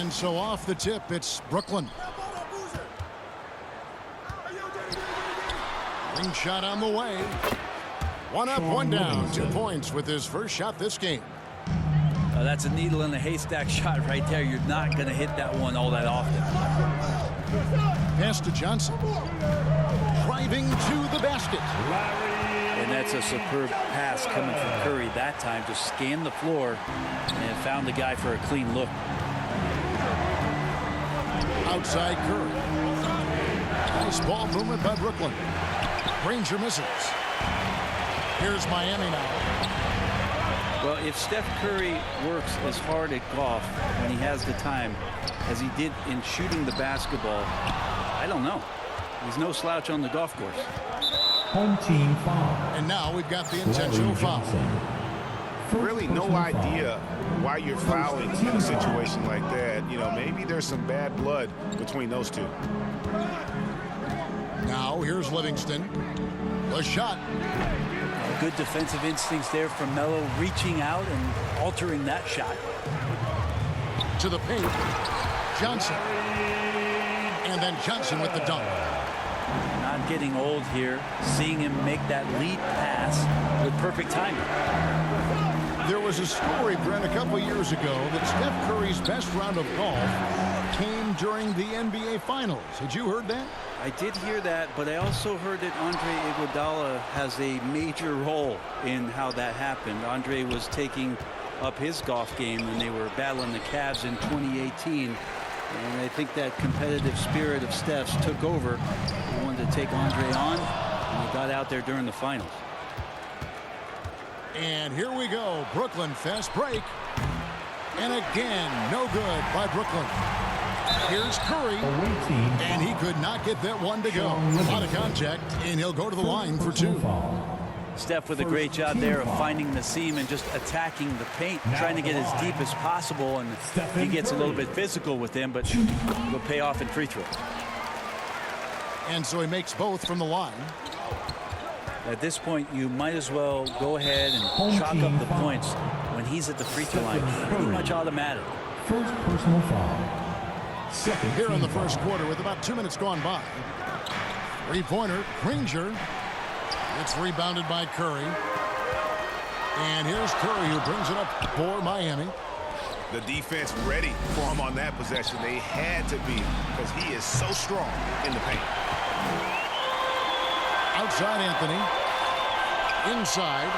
And so off the tip, it's Brooklyn. Ring shot on the way. One up, one down. 2 points with his first shot this game. That's a needle in a haystack shot right there. You're not going to hit that one all that often. Pass to Johnson. Driving to the basket. And that's a superb pass coming from Curry that time. Just scanned the floor and found the guy for a clean look. Outside Curry. Nice ball movement by Brooklyn. Granger misses. Here's Miami now. Well, if Steph Curry works as hard at golf when he has the time as he did in shooting the basketball, I don't know. He's no slouch on the golf course. Home team foul. And now we've got the intentional foul. Really no idea why you're fouling in a situation like that. You know, maybe there's some bad blood between those two. Now here's Livingston. The shot. Good defensive instincts there from Melo, reaching out and altering that shot. To the paint. Johnson. And then Johnson with the dunk. Not getting old here. Seeing him make that lead pass with perfect timing. There was a story, Brent, a couple years ago that Steph Curry's best round of golf came during the NBA Finals. Had you heard that? I did hear that, but I also heard that Andre Iguodala has a major role in how that happened. Andre was taking up his golf game when they were battling the Cavs in 2018. And I think that competitive spirit of Steph's took over. He wanted to take Andre on, and he got out there during the finals. And here we go. Brooklyn fast break. And again, no good by Brooklyn. Here's Curry. And he could not get that one to go. A lot of contact, and he'll go to the line for 2. Steph with a great job there of finding the seam and just attacking the paint, trying to get as deep as possible. And he gets a little bit physical with him, but it'll pay off in free throws. And so he makes both from the line. At this point, you might as well go ahead and chalk up the points when he's at the free throw line. Pretty much automatic. First personal foul. Second here in the first quarter with about 2 minutes gone by. Three-pointer, Granger. It's rebounded by Curry. And here's Curry who brings it up for Miami. The defense ready for him on that possession. They had to be because he is so strong in the paint. Outside Anthony. Inside.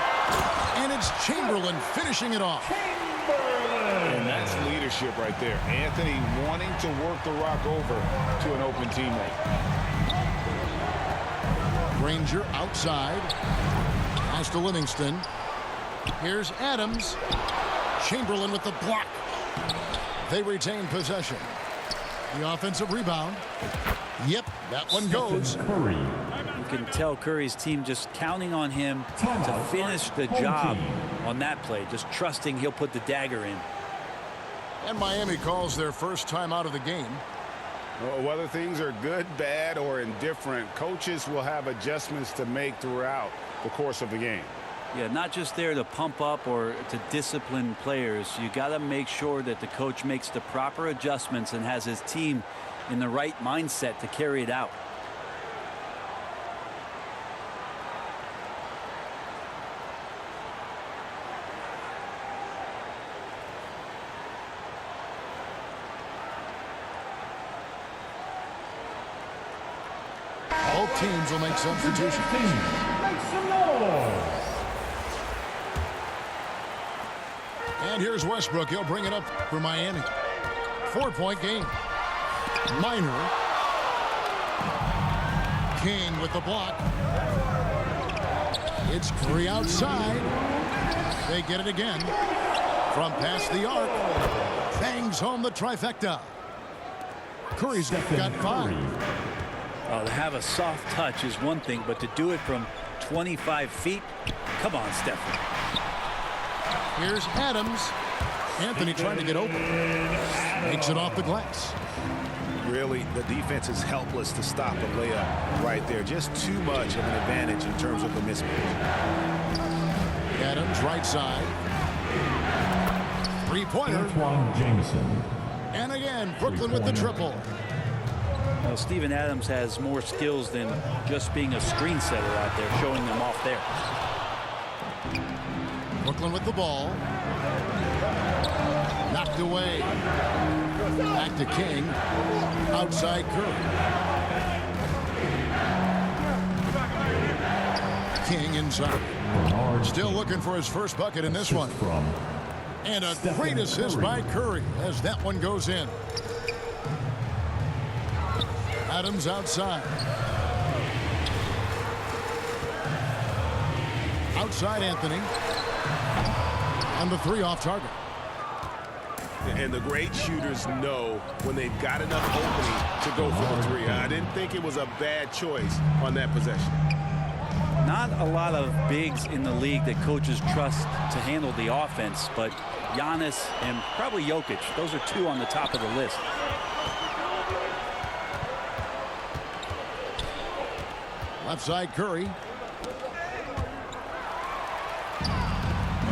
And it's Chamberlain finishing it off. And that's leadership right there. Anthony wanting to work the rock over to an open teammate. Granger outside. Pass to Livingston. Here's Adams. Chamberlain with the block. They retain possession. The offensive rebound. Yep, that one goes. You can tell Curry's team just counting on him to finish the job on that play, just trusting he'll put the dagger in. And Miami calls their first time out of the game. Well, whether things are good, bad, or indifferent, coaches will have adjustments to make throughout the course of the game. Yeah, not just there to pump up or to discipline players. You got to make sure that the coach makes the proper adjustments and has his team in the right mindset to carry it out. Both teams will make substitutions. And here's Westbrook. He'll bring it up for Miami. 4-point game. Minor. King with the block. It's Curry outside. They get it again. From past the arc. Bangs home the trifecta. Curry's got 5. To have a soft touch is one thing, but to do it from 25 feet, come on, Steph. Here's Adams. Anthony trying to get open. Makes it off the glass. Really, the defense is helpless to stop a layup right there. Just too much of an advantage in terms of the mismatch. Adams right side. Three-pointer. Antoine Jameson. And again, Brooklyn with the triple. Well, Steven Adams has more skills than just being a screen setter out there, showing them off there. Brooklyn with the ball. Knocked away. Back to King. Outside Curry. King inside. Still looking for his first bucket in this one. And a great assist by Curry as that one goes in. Adams outside. Outside Anthony. And the three off target. And the great shooters know when they've got enough opening to go for the three. I didn't think it was a bad choice on that possession. Not a lot of bigs in the league that coaches trust to handle the offense, but Giannis and probably Jokic, those are two on the top of the list. Left side Curry.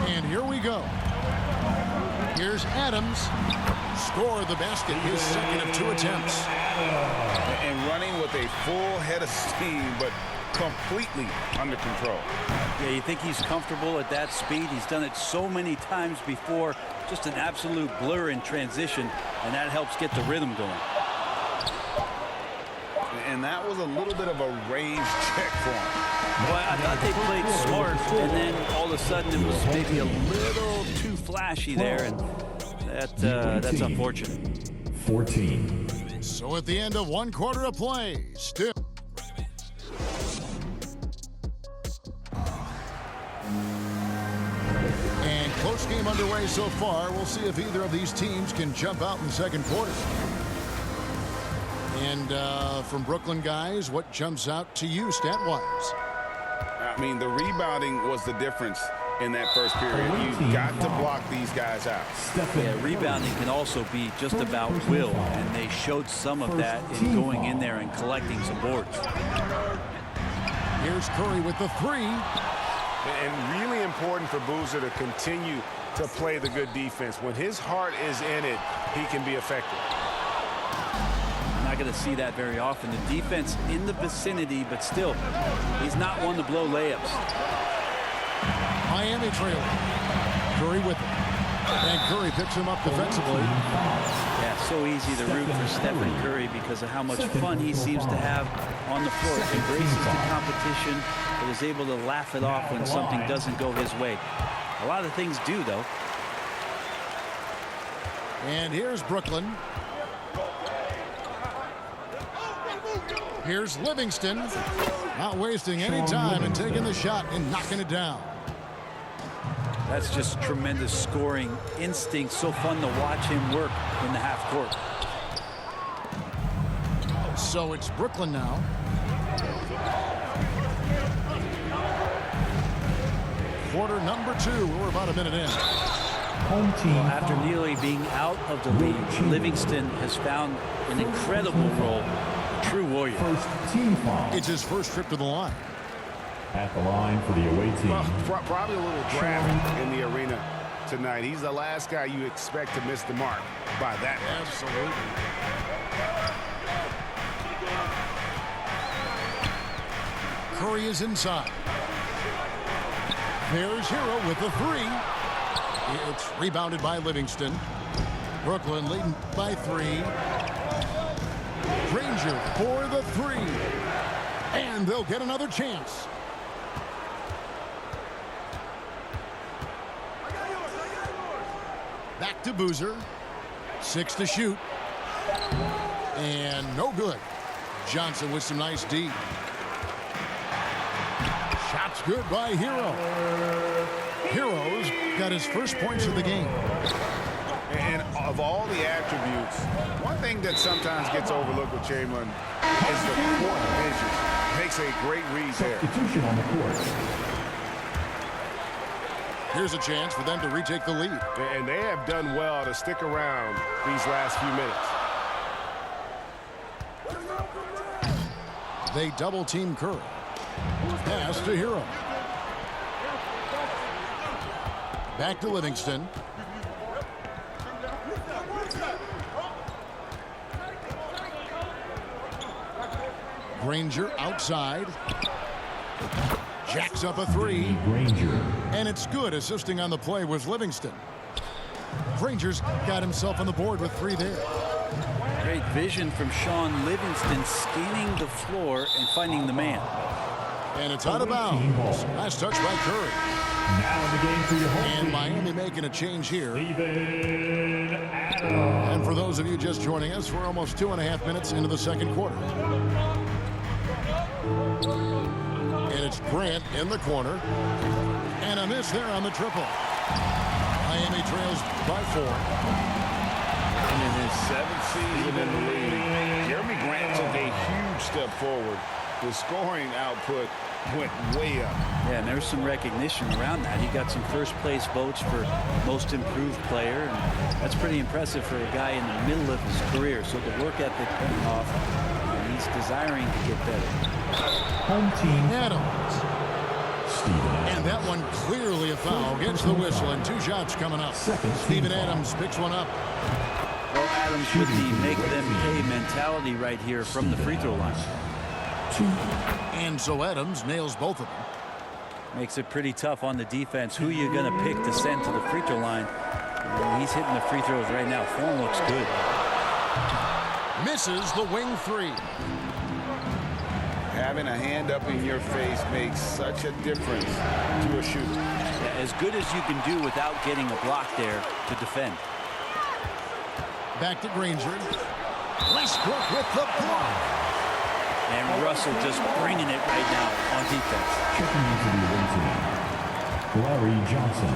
And here we go. Here's Adams. Score the basket, his second of 2 attempts. And running with a full head of steam, but completely under control. Yeah, you think he's comfortable at that speed? He's done it so many times before. Just an absolute blur in transition, and that helps get the rhythm going. And that was a little bit of a range check for him. Well, I thought they played smart, and then all of a sudden it was maybe a little too flashy there, and that's unfortunate. 14. So at the end of 1 quarter of play, still. And close game underway so far. We'll see if either of these teams can jump out in the second quarter. And from Brooklyn guys, what jumps out to you stat-wise? I mean, the rebounding was the difference in that first period. You've got to block these guys out. Yeah, rebounding can also be just about will, and they showed some of that in going in there and collecting some boards. Here's Curry with the three. And really important for Boozer to continue to play the good defense. When his heart is in it, he can be effective. Not going to see that very often. The defense in the vicinity, but still, he's not one to blow layups. Miami trailing. Curry with it. And Curry picks him up defensively. Yeah, so easy to root for Stephen Curry because of how much fun he seems to have on the floor. Embraces the competition, but is able to laugh it off when something doesn't go his way. A lot of things do, though. And here's Brooklyn. Here's Livingston. Not wasting any time and taking the shot and knocking it down. That's just tremendous scoring instinct. So fun to watch him work in the half court. So it's Brooklyn now. Quarter number 2. We're about a minute in. Home team. After nearly being out of the league, Livingston has found an incredible role. True warrior. First team foul. It's his first trip to the line. At the line for the away team. Well, probably a little draft in the arena tonight. He's the last guy you expect to miss the mark by that much. Absolutely. Curry is inside. There's Hero with the three. It's rebounded by Livingston. Brooklyn leading by 3. Granger for the three. And they'll get another chance. Back to Boozer. 6 to shoot. And no good. Johnson with some nice D. Shots good by Hero. Hero's got his first points of the game. And of all the attributes, one thing that sometimes gets overlooked with Chamberlain is the court vision. Makes a great read there. Substitution on the court. Here's a chance for them to retake the lead. And they have done well to stick around these last few minutes. They double team Curry. Pass to Hero. Back to Livingston. Granger outside. Jacks up a three. Granger. And it's good. Assisting on the play was Livingston. Granger's got himself on the board with 3 there. Great vision from Sean Livingston, scanning the floor and finding the man. And it's out of bounds. Nice touch by Curry. Now in the game for your home And team, Miami making a change here. Steven Adams. And for those of you just joining us, we're almost 2.5 minutes into the second quarter. And it's Grant in the corner. And a miss there on the triple. Miami trails by 4. And in his 7th season in the league, Jeremy Grant took a huge step forward. The scoring output went way up. Yeah, and there's some recognition around that. He got some first-place votes for most improved player, and that's pretty impressive for a guy in the middle of his career. So the work ethic paying off, and he's desiring to get better. Home team, Adams. Steven Adams. And that one clearly a foul. Gets the whistle, and 2 shots coming up. Second team Steven foul. Adams picks one up. Well, Adams with the make-them-pay mentality right here from the free throw line. 2. And so Adams nails both of them. Makes it pretty tough on the defense. Who you going to pick to send to the free throw line? And he's hitting the free throws right now. Form looks good. Misses the wing 3. Having a hand up in your face makes such a difference to a shooter. Yeah, as good as you can do without getting a block there to defend. Back to Granger. Westbrook with the block. And Russell just bringing it right now on defense. Checking into the away team, Larry Johnson.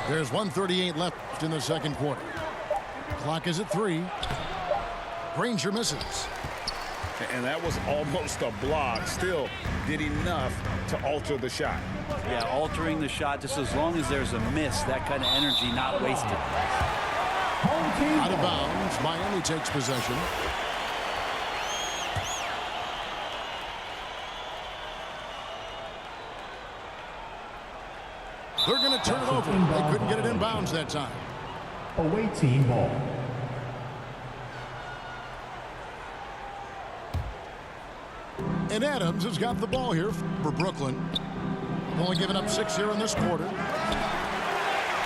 There's 1:38 left in the second quarter. Clock is at 3. Granger misses. And that was almost a block. Still did enough to alter the shot. Yeah, altering the shot just as long as there's a miss. That kind of energy not wasted. Home team, Out of bounds. Miami takes possession. They're going to turn it over. They couldn't get it in bounds that time. away team ball. And Adams has got the ball here for Brooklyn. Only giving up 6 here in this quarter.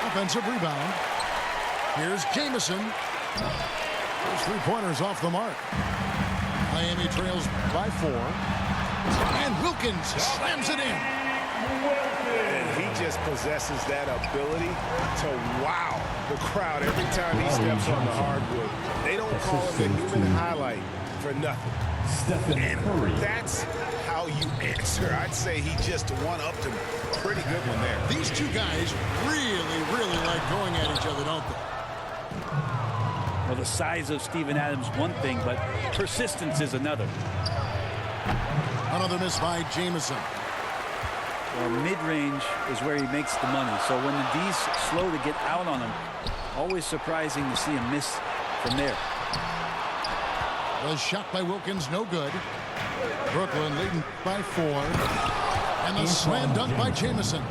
Offensive rebound. Here's Jamison. Those 3-pointers off the mark. Miami trails by 4. And Wilkins slams it in. And he just possesses that ability to wow the crowd every time he steps on the hardwood. They don't call him the human highlight for nothing. Stephen Curry. That's how you answer. I'd say he just one-upped him. Pretty good one there. These two guys really like going at each other, don't they? Well, the size of Steven Adams, one thing, but persistence is another. Another miss by Jamison. Well, mid-range is where he makes the money. So when the D's slow to get out on him, always surprising to see him miss from there. The shot by Wilkins, no good. Brooklyn leading by 4. And the slam dunk by Jamison.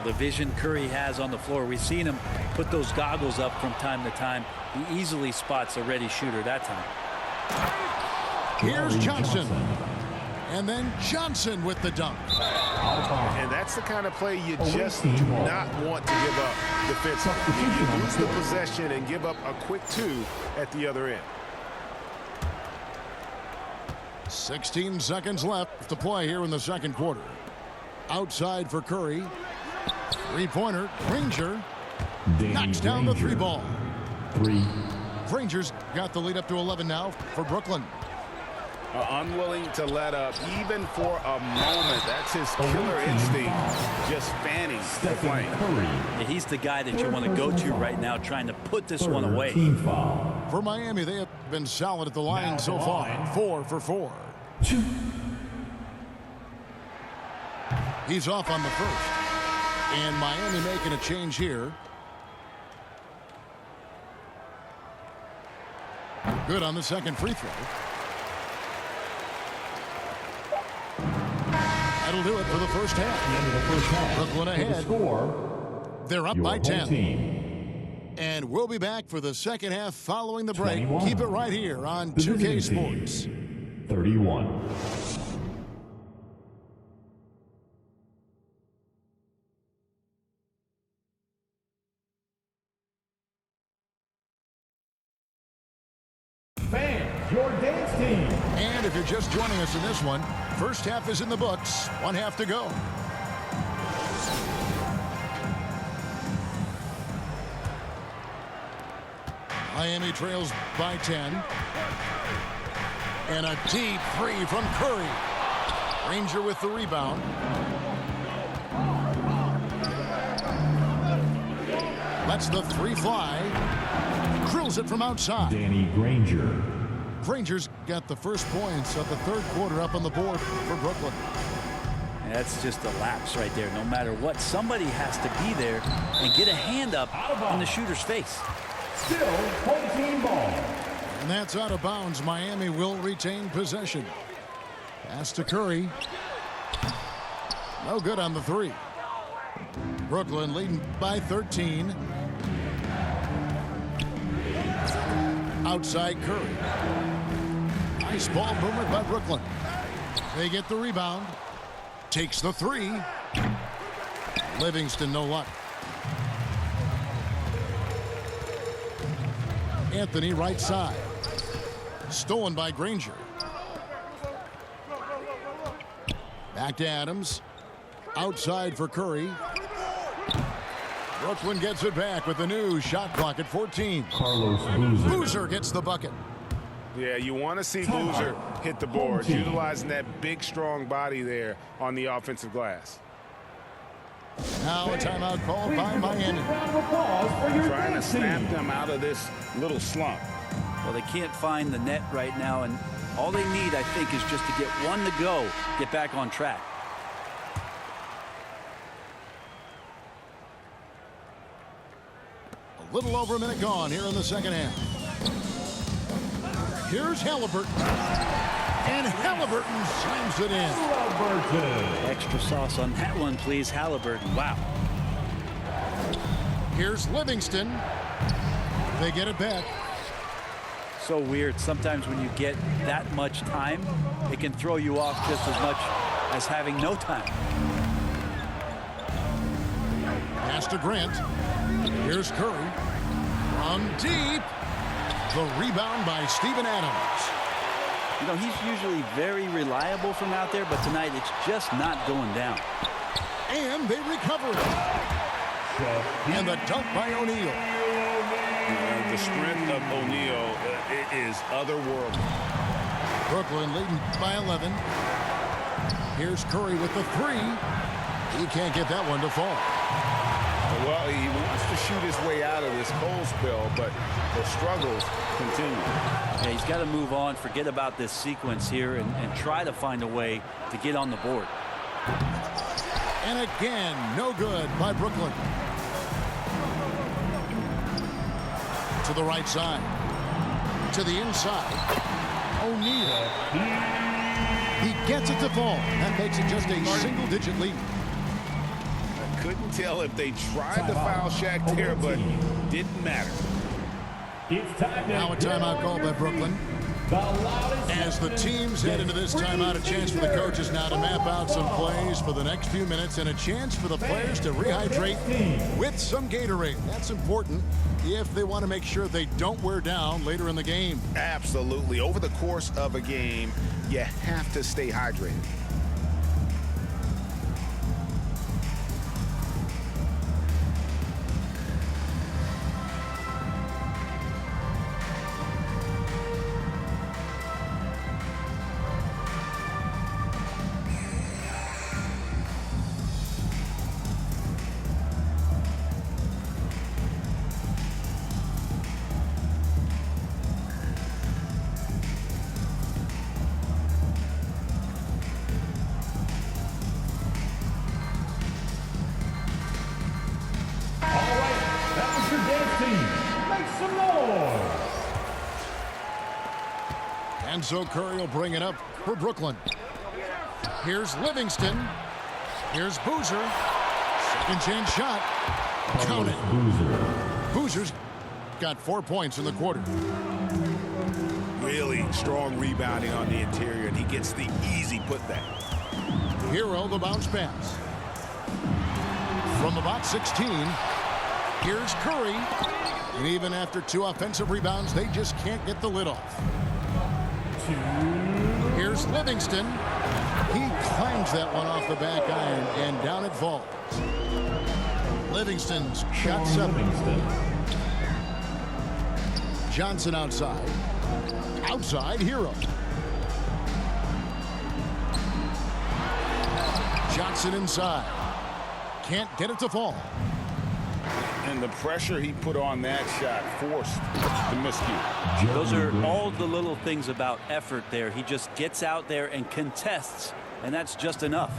The vision Curry has on the floor. We've seen him put those goggles up from time to time. He easily spots a ready shooter that time. Here's Johnson. And then Johnson with the dunk. And that's the kind of play you just do not want to give up defensively. You lose the possession and give up a quick 2 at the other end. 16 seconds left to play here in the second quarter. Outside for Curry. 3-pointer. Granger knocks down the 3 ball. 3. Granger's got the lead up to 11 now for Brooklyn. Unwilling to let up even for a moment. That's his killer instinct. Just fanning the flame. Yeah, he's the guy that you want to go to right now, trying to put this one away. Team foul. For Miami, they have been solid at the line so far. 4 for 4. 2. He's off on the first. And Miami making a change here. Good on the second free throw. That'll do it for the first half. Brooklyn ahead. Score. They're up Your by home 10. team. And we'll be back for the second half following the break. 21. Keep it right here on The 2K visiting Sports. team. 31. Fans, your dance team. And if you're just joining us in this one, first half is in the books. One half to go. Miami trails by 10. And a deep three from Curry. Ranger with the rebound. Lets the three fly. Drills it from outside. Danny Granger. Granger's got the first points of the third quarter up on the board for Brooklyn. That's just a lapse right there. No matter what, somebody has to be there and get a hand up in the shooter's face. Still home team ball. And that's out of bounds. Miami will retain possession. Pass to Curry. No good on the three. Brooklyn leading by 13. Outside Curry. Nice ball movement by Brooklyn. They get the rebound. Takes the three. Livingston no luck. Anthony right side. Stolen by Granger. Back to Adams. Outside for Curry. Brooklyn gets it back with the new shot clock at 14. Carlos Boozer. Boozer gets the bucket. Yeah, you want to see Boozer hit the boards, utilizing that big, strong body there on the offensive glass. Now a timeout called by Miami. Round of applause for your Trying to dance snap team. them out of this little slump. Well, they can't find the net right now, and all they need, I think, is just to get one to go, get back on track. A little over a minute gone here in the second half. Here's Halliburton. And Halliburton slams it in. Halliburton. Extra sauce on that one, please. Halliburton. Wow. Here's Livingston. They get it back. So weird. Sometimes when you get that much time, it can throw you off just as much as having no time. Pass to Grant. Here's Curry. From deep. The rebound by Steven Adams. You know, he's usually very reliable from out there, but tonight it's just not going down. And they recover it. And the dunk by O'Neal. The strength of O'Neal is otherworldly. Brooklyn leading by 11. Here's Curry with the three. He can't get that one to fall. Well, he wants to shoot his way out of this cold spell, but the struggles continue. Yeah, he's got to move on, forget about this sequence here, and try to find a way to get on the board. And again, no good by Brooklyn. To the right side. To the inside. O'Neal. He gets it to fall. That makes it just a single-digit lead. Couldn't tell if they tried to foul Shaq there, but didn't matter. It's time Now a timeout called by Brooklyn. As the teams head into this timeout, a chance for the coaches now to map out some plays for the next few minutes and a chance for the players to rehydrate with some Gatorade. That's important if they want to make sure they don't wear down later in the game. Absolutely. Over the course of a game, you have to stay hydrated. And so Curry will bring it up for Brooklyn. Here's Livingston. Here's Boozer. Second chance shot. Count it. Boozer's got 4 points in the quarter. Really strong rebounding on the interior, and he gets the easy putback. Hero the bounce pass. From about 16, here's Curry. And even after 2 offensive rebounds, they just can't get the lid off. Here's Livingston. He clangs that one off the back iron, and down it falls. Livingston's shot 7. Johnson outside. Outside, Hero. Johnson inside. Can't get it to fall. And the pressure he put on that shot forced the miscue. Those are all the little things about effort there. He just gets out there and contests, and that's just enough.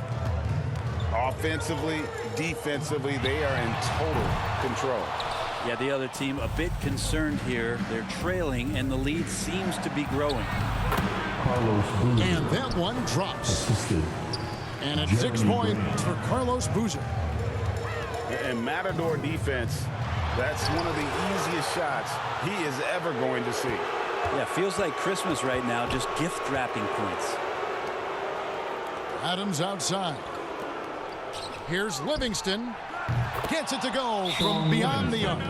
Offensively, defensively, they are in total control. Yeah, the other team a bit concerned here. They're trailing, and the lead seems to be growing. And that one drops. And it's 6 points for Carlos Boozer. And Matador defense, that's one of the easiest shots he is ever going to see. Yeah, feels like Christmas right now, just gift wrapping points. Adams outside. Here's Livingston. Gets it to go from beyond the arc.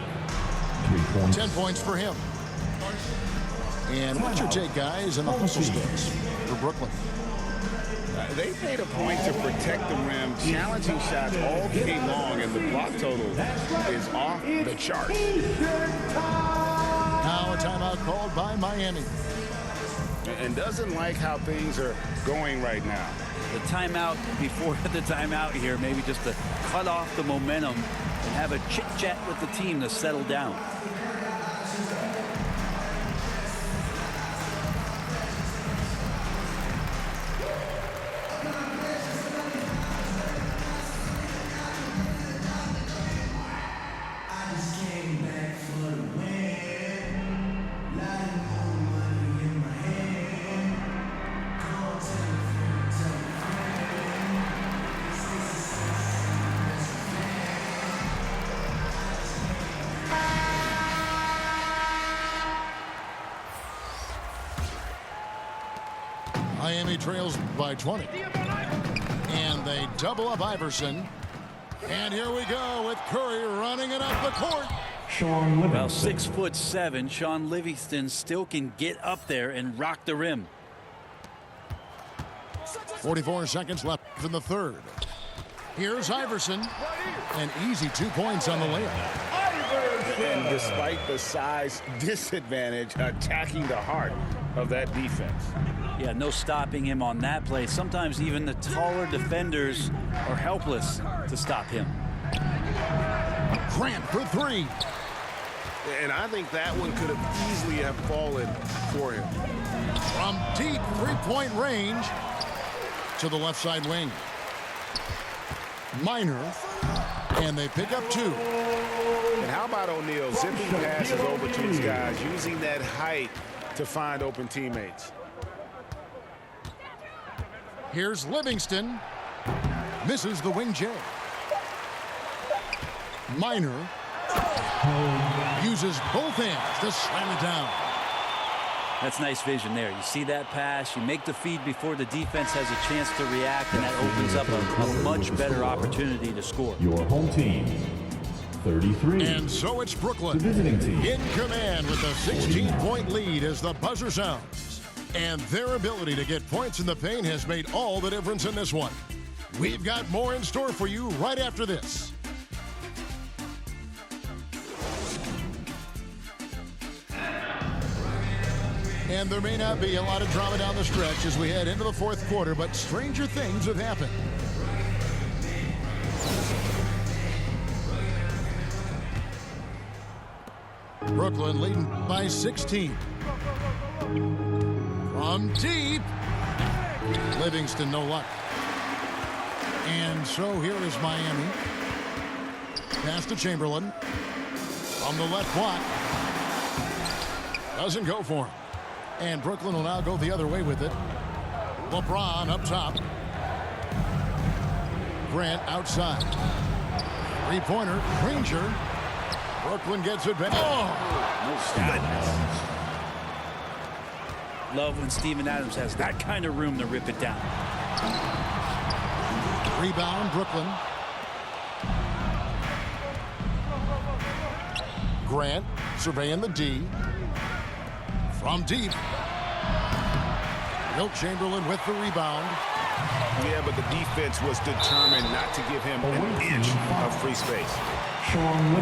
10 points for him. And what's your take, guys, on the hustle sticks for Brooklyn? They made a point to protect the rim, challenging shots all game long, and the block total is off the charts. Now a timeout called by Miami. And doesn't like how things are going right now. The timeout before the timeout here, maybe just to cut off the momentum and have a chit-chat with the team to settle down. Miami trails by 20. And they double up Iverson. And here we go with Curry running it up the court. Sean Livingston. Well, 6'7", Sean Livingston still can get up there and rock the rim. 44 seconds left in the third. Here's Iverson. An easy 2 points on the layup. And despite the size disadvantage, attacking the heart of that defense. Yeah, no stopping him on that play. Sometimes even the taller defenders are helpless to stop him. Grant for 3. And I think that one could have easily have fallen for him. From deep 3-point range to the left side wing. Minor. And they pick up 2. And how about O'Neal zipping passes over to his guys, using that height to find open teammates. Here's Livingston. Misses the wing J. Minor uses both hands to slam it down. That's nice vision there. You see that pass, you make the feed before the defense has a chance to react, and that opens up a much better opportunity to score. Your home team, 33. And so it's Brooklyn The visiting team. in command with a 16-point lead as the buzzer sounds. And their ability to get points in the paint has made all the difference in this one. We've got more in store for you right after this. And there may not be a lot of drama down the stretch as we head into the fourth quarter, but stranger things have happened. Brooklyn leading by 16. From deep. Livingston, no luck. And so here is Miami. Pass to Chamberlain. On the left block. Doesn't go for him. And Brooklyn will now go the other way with it. LeBron up top. Grant outside. Three-pointer, Granger. Brooklyn gets it back. Oh! Goodness. Love when Steven Adams has that kind of room to rip it down. Rebound, Brooklyn. Grant surveying the D. From deep. Wilt Chamberlain with the rebound. Yeah, but the defense was determined not to give him an inch of free space.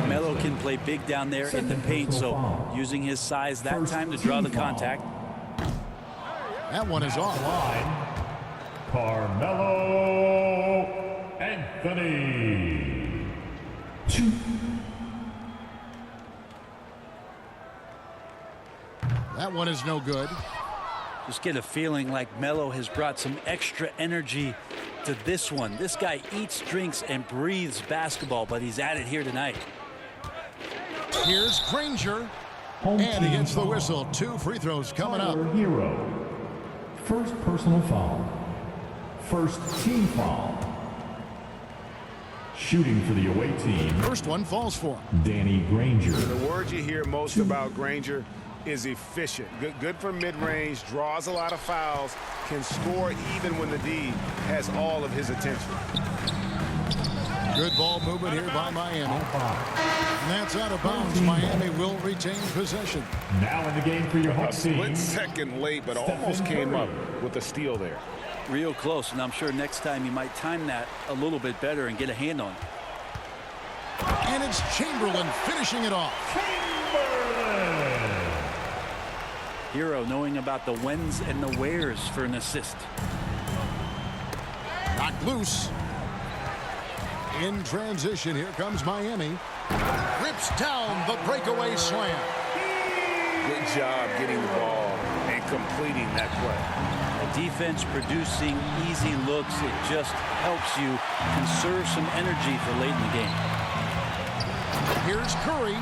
Melo can play big down there in the paint, so using his size that time to draw the contact. That one is off. Carmelo Anthony. 2. That one is no good. Just get a feeling like Melo has brought some extra energy to this one. This guy eats, drinks, and breathes basketball, but he's at it here tonight. Here's Granger. And he gets the whistle. 2 free throws coming up. Hero. First personal foul. First team foul. Shooting for the away team. First one falls for him. Danny Granger. The word you hear most about Granger is efficient. Good for mid-range, draws a lot of fouls, can score even when the D has all of his attention. Good ball movement here by Miami. And that's out of bounds. Miami will retain possession. Now in the game for your home A team. split second late, but almost came up with a steal there. Real close, and I'm sure next time you might time that a little bit better and get a hand on it. And it's Chamberlain finishing it off. Hero knowing about the whens and the wheres for an assist. Knocked loose. In transition, here comes Miami. Rips down the breakaway slam. Good job getting the ball and completing that play. A defense producing easy looks. It just helps you conserve some energy for late in the game. Here's Curry.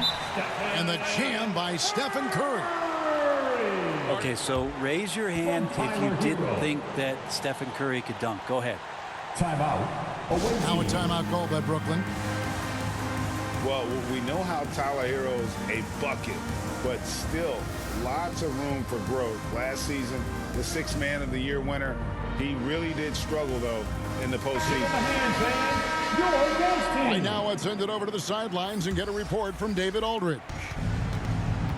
And the jam by Stephen Curry. Okay, so raise your hand if you didn't think that Stephen Curry could dunk. Go ahead. Timeout. Away Now a team. timeout called by Brooklyn. Well, we know how Tyler Hero's a bucket, but still lots of room for growth. Last season, the 6th Man of the Year winner, he really did struggle, though, in the postseason. Right now, let's send it over to the sidelines and get a report from David Aldridge.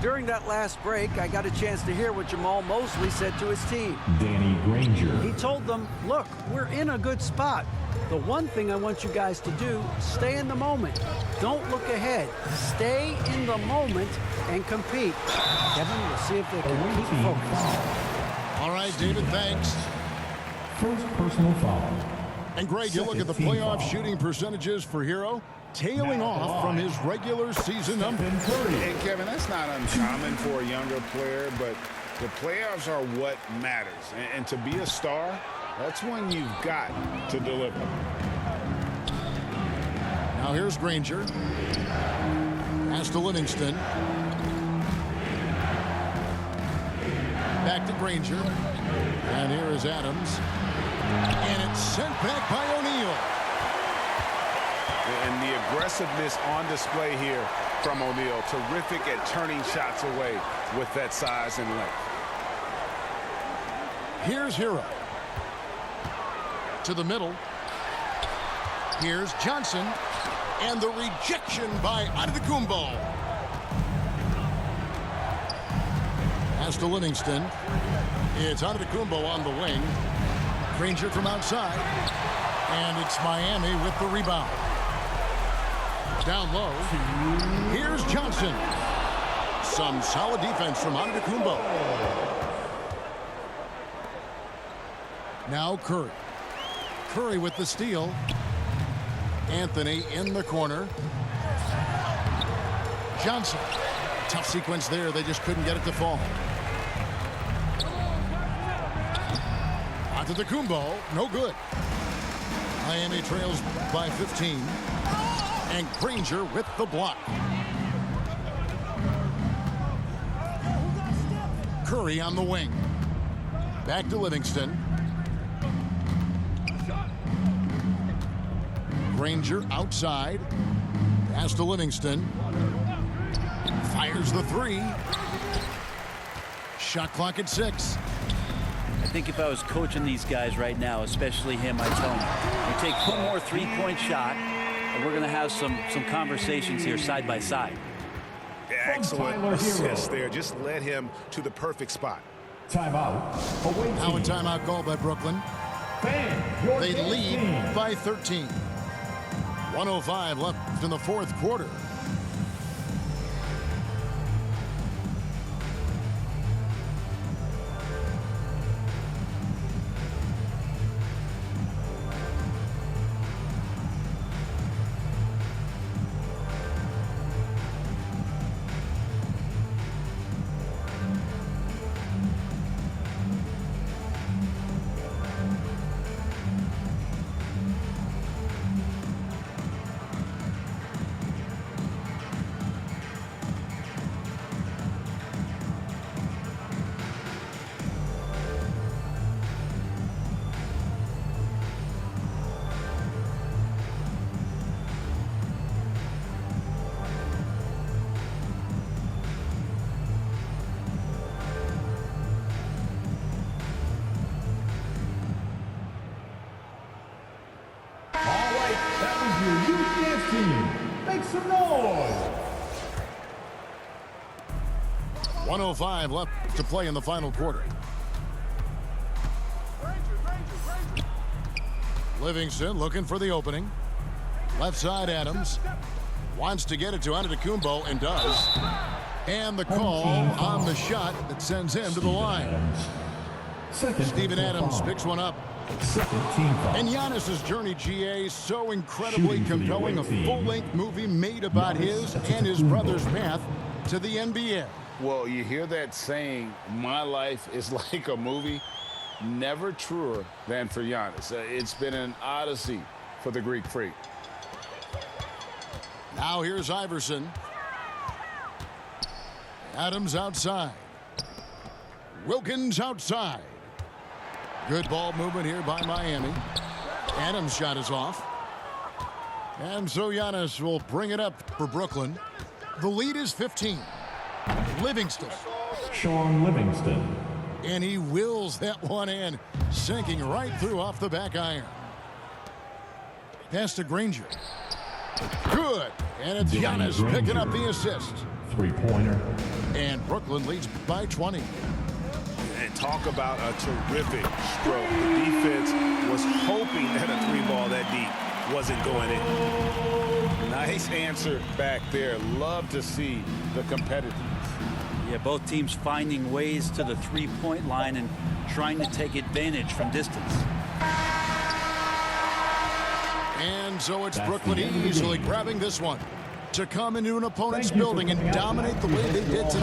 During that last break, I got a chance to hear what Jamal Mosley said to his team. Danny Granger. He told them, look, we're in a good spot. The one thing I want you guys to do, stay in the moment. Don't look ahead. Stay in the moment and compete. Kevin, we'll see if they can Away keep team focused. foul. All right, David, thanks. First personal foul. And Greg, you look at the Second team playoff foul. shooting percentages for Hero, tailing off from his regular season number. Stephen Curry. And Kevin, that's not uncommon for a younger player, but the playoffs are what matters. And to be a star, that's when you've got to deliver. Now here's Granger. Pass to Livingston. Back to Granger. And here is Adams. And it's sent back by O'Neal. And the aggressiveness on display here from O'Neal. Terrific at turning shots away with that size and length. Here's Hero. To the middle. Here's Johnson. And the rejection by Antetokounmpo. Pass to Livingston. It's Antetokounmpo on the wing. Granger from outside. And it's Miami with the rebound. Down low. Here's Johnson. Some solid defense from Antetokounmpo. Now Curry. Curry with the steal. Anthony in the corner. Johnson. Tough sequence there. They just couldn't get it to fall. Antetokounmpo, no good. Miami trails by 15. And Granger with the block. Curry on the wing. Back to Livingston. Granger outside. Pass to Livingston. Fires the three. Shot clock at 6. think if I was coaching these guys right now, especially him, I'd tell him, you take one more three-point shot, and we're going to have some conversations here side by side. Excellent assist there. Just led him to the perfect spot. Timeout. Away team. Now a timeout call by Brooklyn. Fans, your They game lead team. by 13. 1:05 left in the fourth quarter. All right, that was your UCF team. Make some noise. 1:05 left to play in the final quarter. Livingston looking for the opening. Left side Adams. Wants to get it to Antetokounmpo and does. And the call on the shot that sends him to the line. Second Steven personal Adams foul. picks one up. Second team foul. And Giannis's journey, GA, so incredibly Shooting for the compelling. A away team. full-length movie made about his and his brother's path to the NBA. Well, you hear that saying, my life is like a movie. Never truer than for Giannis. It's been an odyssey for the Greek freak. Now here's Iverson. Adams outside. Wilkins outside. Good ball movement here by Miami. Adams' shot is off. And so Giannis will bring it up for Brooklyn. The lead is 15. Livingston. Sean Livingston. And he wills that one in, sinking right through off the back iron. Pass to Granger. Good. And it's Danny Giannis picking up Granger. the assist. Three-pointer. And Brooklyn leads by 20. And talk about a terrific stroke. The defense was hoping that a three ball that deep wasn't going in. Nice answer back there. Love to see the competitiveness. Yeah, both teams finding ways to the three-point line and trying to take advantage from distance. And so it's That's Brooklyn the end of the easily game. grabbing this one to come into an opponent's Thank you for building and coming out dominate the tonight. way they did